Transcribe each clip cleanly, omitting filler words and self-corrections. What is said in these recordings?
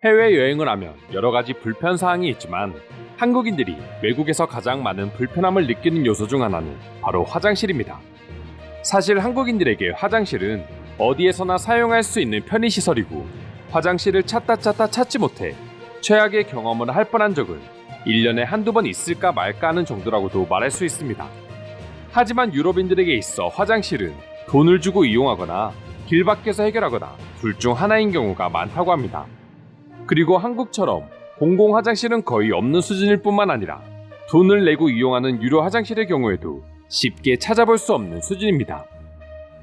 해외여행을 하면 여러 가지 불편사항이 있지만 한국인들이 외국에서 가장 많은 불편함을 느끼는 요소 중 하나는 바로 화장실입니다. 사실 한국인들에게 화장실은 어디에서나 사용할 수 있는 편의시설이고 화장실을 찾다 찾지 못해 최악의 경험을 할 뻔한 적은 1년에 한두 번 있을까 말까 하는 정도라고도 말할 수 있습니다. 하지만 유럽인들에게 있어 화장실은 돈을 주고 이용하거나 길 밖에서 해결하거나 둘 중 하나인 경우가 많다고 합니다. 그리고 한국처럼 공공 화장실은 거의 없는 수준일 뿐만 아니라 돈을 내고 이용하는 유료 화장실의 경우에도 쉽게 찾아볼 수 없는 수준입니다.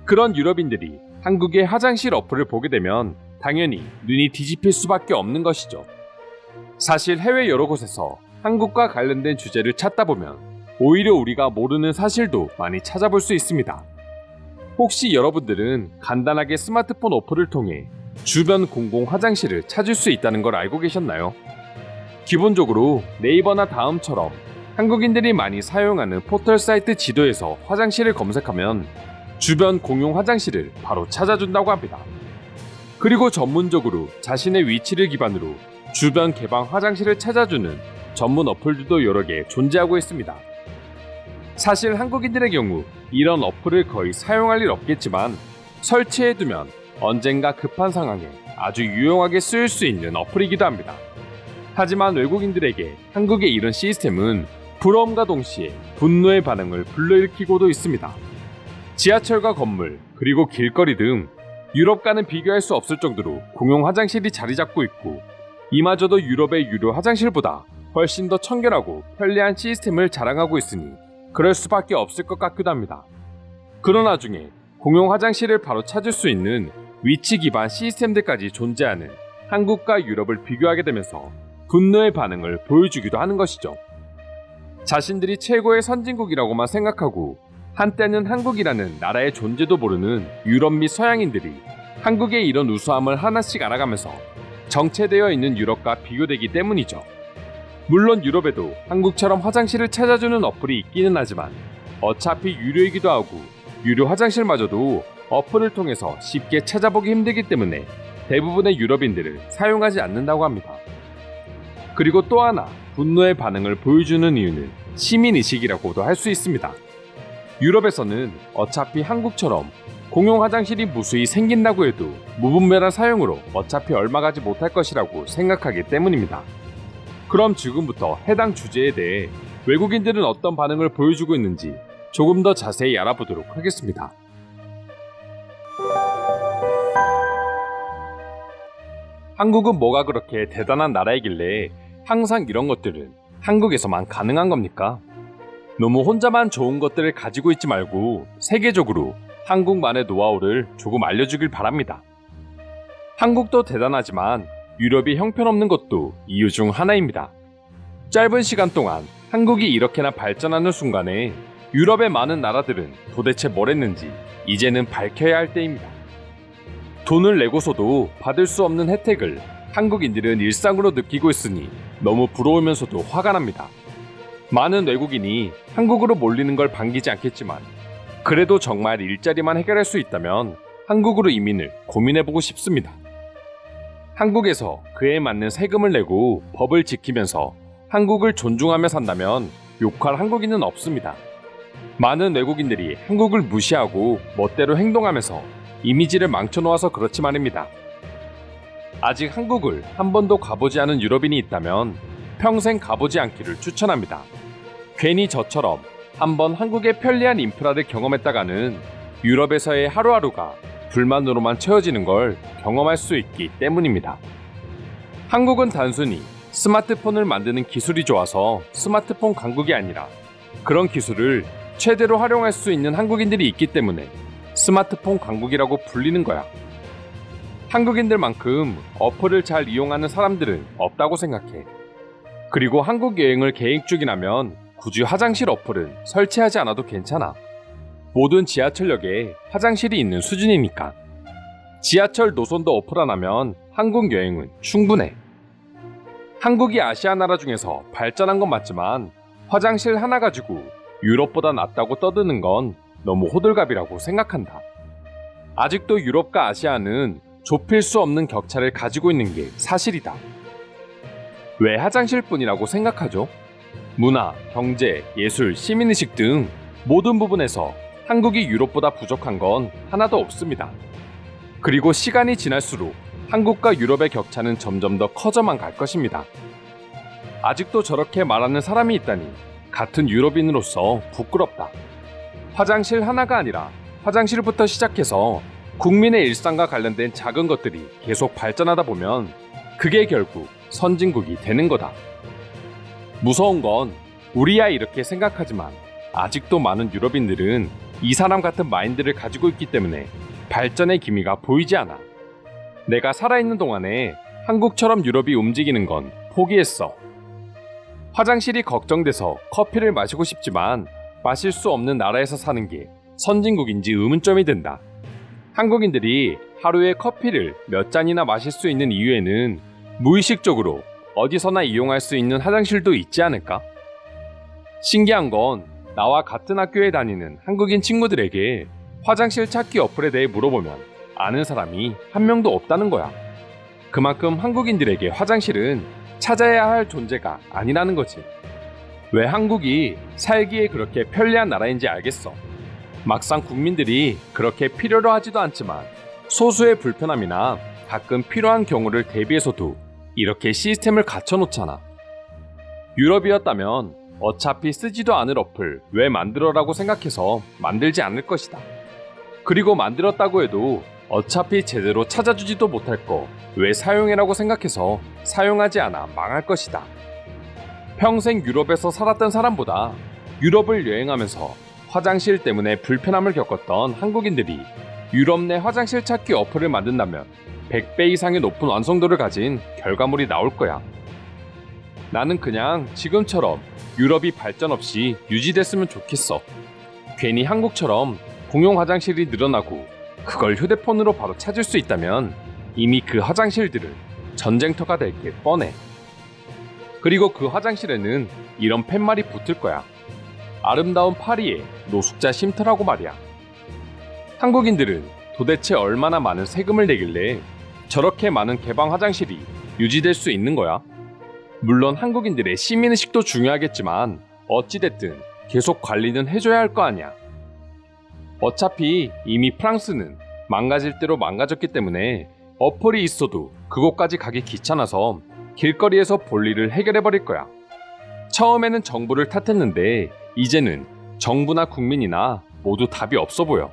그런 유럽인들이 한국의 화장실 어플을 보게 되면 당연히 눈이 뒤집힐 수밖에 없는 것이죠. 사실 해외 여러 곳에서 한국과 관련된 주제를 찾다 보면 오히려 우리가 모르는 사실도 많이 찾아볼 수 있습니다. 혹시 여러분들은 간단하게 스마트폰 어플을 통해 주변 공공 화장실을 찾을 수 있다는 걸 알고 계셨나요? 기본적으로 네이버나 다음처럼 한국인들이 많이 사용하는 포털 사이트 지도에서 화장실을 검색하면 주변 공용 화장실을 바로 찾아준다고 합니다. 그리고 전문적으로 자신의 위치를 기반으로 주변 개방 화장실을 찾아주는 전문 어플들도 여러 개 존재하고 있습니다. 사실 한국인들의 경우 이런 어플을 거의 사용할 일 없겠지만 설치해두면 언젠가 급한 상황에 아주 유용하게 쓰일 수 있는 어플이기도 합니다. 하지만 외국인들에게 한국의 이런 시스템은 부러움과 동시에 분노의 반응을 불러일으키고도 있습니다. 지하철과 건물, 그리고 길거리 등 유럽과는 비교할 수 없을 정도로 공용 화장실이 자리 잡고 있고 이마저도 유럽의 유료 화장실보다 훨씬 더 청결하고 편리한 시스템을 자랑하고 있으니 그럴 수밖에 없을 것 같기도 합니다. 그러나 나중에 공용 화장실을 바로 찾을 수 있는 위치 기반 시스템들까지 존재하는 한국과 유럽을 비교하게 되면서 분노의 반응을 보여주기도 하는 것이죠. 자신들이 최고의 선진국이라고만 생각하고 한때는 한국이라는 나라의 존재도 모르는 유럽 및 서양인들이 한국의 이런 우수함을 하나씩 알아가면서 정체되어 있는 유럽과 비교되기 때문이죠. 물론 유럽에도 한국처럼 화장실을 찾아주는 어플이 있기는 하지만 어차피 유료이기도 하고 유료 화장실마저도 어플을 통해서 쉽게 찾아보기 힘들기 때문에 대부분의 유럽인들을 사용하지 않는다고 합니다. 그리고 또 하나 분노의 반응을 보여주는 이유는 시민의식이라고도 할 수 있습니다. 유럽에서는 어차피 한국처럼 공용 화장실이 무수히 생긴다고 해도 무분별한 사용으로 어차피 얼마 가지 못할 것이라고 생각하기 때문입니다. 그럼 지금부터 해당 주제에 대해 외국인들은 어떤 반응을 보여주고 있는지 조금 더 자세히 알아보도록 하겠습니다. 한국은 뭐가 그렇게 대단한 나라이길래 항상 이런 것들은 한국에서만 가능한 겁니까? 너무 혼자만 좋은 것들을 가지고 있지 말고 세계적으로 한국만의 노하우를 조금 알려주길 바랍니다. 한국도 대단하지만 유럽이 형편없는 것도 이유 중 하나입니다. 짧은 시간 동안 한국이 이렇게나 발전하는 순간에 유럽의 많은 나라들은 도대체 뭘 했는지 이제는 밝혀야 할 때입니다. 돈을 내고서도 받을 수 없는 혜택을 한국인들은 일상으로 느끼고 있으니 너무 부러우면서도 화가 납니다. 많은 외국인이 한국으로 몰리는 걸 반기지 않겠지만 그래도 정말 일자리만 해결할 수 있다면 한국으로 이민을 고민해보고 싶습니다. 한국에서 그에 맞는 세금을 내고 법을 지키면서 한국을 존중하며 산다면 욕할 한국인은 없습니다. 많은 외국인들이 한국을 무시하고 멋대로 행동하면서 이미지를 망쳐놓아서 그렇지 말입니다. 아직 한국을 한 번도 가보지 않은 유럽인이 있다면 평생 가보지 않기를 추천합니다. 괜히 저처럼 한번 한국의 편리한 인프라를 경험했다가는 유럽에서의 하루하루가 불만으로만 채워지는 걸 경험할 수 있기 때문입니다. 한국은 단순히 스마트폰을 만드는 기술이 좋아서 스마트폰 강국이 아니라 그런 기술을 최대로 활용할 수 있는 한국인들이 있기 때문에 스마트폰 강국이라고 불리는 거야. 한국인들만큼 어플을 잘 이용하는 사람들은 없다고 생각해. 그리고 한국 여행을 계획 중이라면 굳이 화장실 어플은 설치하지 않아도 괜찮아. 모든 지하철역에 화장실이 있는 수준이니까. 지하철 노선도 어플 하나면 한국 여행은 충분해. 한국이 아시아 나라 중에서 발전한 건 맞지만 화장실 하나 가지고 유럽보다 낫다고 떠드는 건 너무 호들갑이라고 생각한다. 아직도 유럽과 아시아는 좁힐 수 없는 격차를 가지고 있는 게 사실이다. 왜 화장실뿐이라고 생각하죠? 문화, 경제, 예술, 시민의식 등 모든 부분에서 한국이 유럽보다 부족한 건 하나도 없습니다. 그리고 시간이 지날수록 한국과 유럽의 격차는 점점 더 커져만 갈 것입니다. 아직도 저렇게 말하는 사람이 있다니 같은 유럽인으로서 부끄럽다. 화장실 하나가 아니라 화장실부터 시작해서 국민의 일상과 관련된 작은 것들이 계속 발전하다 보면 그게 결국 선진국이 되는 거다. 무서운 건 우리야 이렇게 생각하지만 아직도 많은 유럽인들은 이 사람 같은 마인드를 가지고 있기 때문에 발전의 기미가 보이지 않아. 내가 살아있는 동안에 한국처럼 유럽이 움직이는 건 포기했어. 화장실이 걱정돼서 커피를 마시고 싶지만 마실 수 없는 나라에서 사는 게 선진국인지 의문점이 든다. 한국인들이 하루에 커피를 몇 잔이나 마실 수 있는 이유에는 무의식적으로 어디서나 이용할 수 있는 화장실도 있지 않을까? 신기한 건 나와 같은 학교에 다니는 한국인 친구들에게 화장실 찾기 어플에 대해 물어보면 아는 사람이 한 명도 없다는 거야. 그만큼 한국인들에게 화장실은 찾아야 할 존재가 아니라는 거지. 왜 한국이 살기에 그렇게 편리한 나라인지 알겠어. 막상 국민들이 그렇게 필요로 하지도 않지만 소수의 불편함이나 가끔 필요한 경우를 대비해서도 이렇게 시스템을 갖춰놓잖아. 유럽이었다면 어차피 쓰지도 않을 어플 왜 만들어라고 생각해서 만들지 않을 것이다. 그리고 만들었다고 해도 어차피 제대로 찾아주지도 못할 거 왜 사용해라고 생각해서 사용하지 않아 망할 것이다. 평생 유럽에서 살았던 사람보다 유럽을 여행하면서 화장실 때문에 불편함을 겪었던 한국인들이 유럽 내 화장실 찾기 어플을 만든다면 100배 이상의 높은 완성도를 가진 결과물이 나올 거야. 나는 그냥 지금처럼 유럽이 발전 없이 유지됐으면 좋겠어. 괜히 한국처럼 공용 화장실이 늘어나고 그걸 휴대폰으로 바로 찾을 수 있다면 이미 그 화장실들은 전쟁터가 될 게 뻔해. 그리고 그 화장실에는 이런 팻말이 붙을 거야. 아름다운 파리의 노숙자 쉼터라고 말이야. 한국인들은 도대체 얼마나 많은 세금을 내길래 저렇게 많은 개방 화장실이 유지될 수 있는 거야? 물론 한국인들의 시민의식도 중요하겠지만 어찌됐든 계속 관리는 해줘야 할 거 아니야. 어차피 이미 프랑스는 망가질 대로 망가졌기 때문에 어플이 있어도 그곳까지 가기 귀찮아서 길거리에서 볼일을 해결해버릴 거야. 처음에는 정부를 탓했는데 이제는 정부나 국민이나 모두 답이 없어 보여.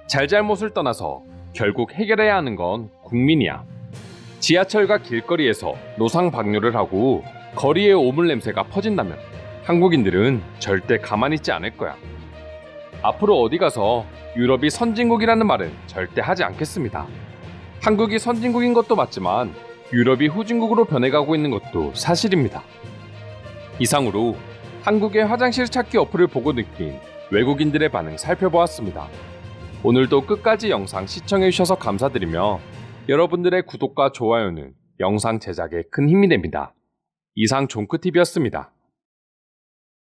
잘잘못을 떠나서 결국 해결해야 하는 건 국민이야. 지하철과 길거리에서 노상방뇨를 하고 거리에 오물 냄새가 퍼진다면 한국인들은 절대 가만히 있지 않을 거야. 앞으로 어디 가서 유럽이 선진국이라는 말은 절대 하지 않겠습니다. 한국이 선진국인 것도 맞지만 유럽이 후진국으로 변해가고 있는 것도 사실입니다. 이상으로 한국의 화장실 찾기 어플을 보고 느낀 외국인들의 반응 살펴보았습니다. 오늘도 끝까지 영상 시청해주셔서 감사드리며 여러분들의 구독과 좋아요는 영상 제작에 큰 힘이 됩니다. 이상 종크TV였습니다.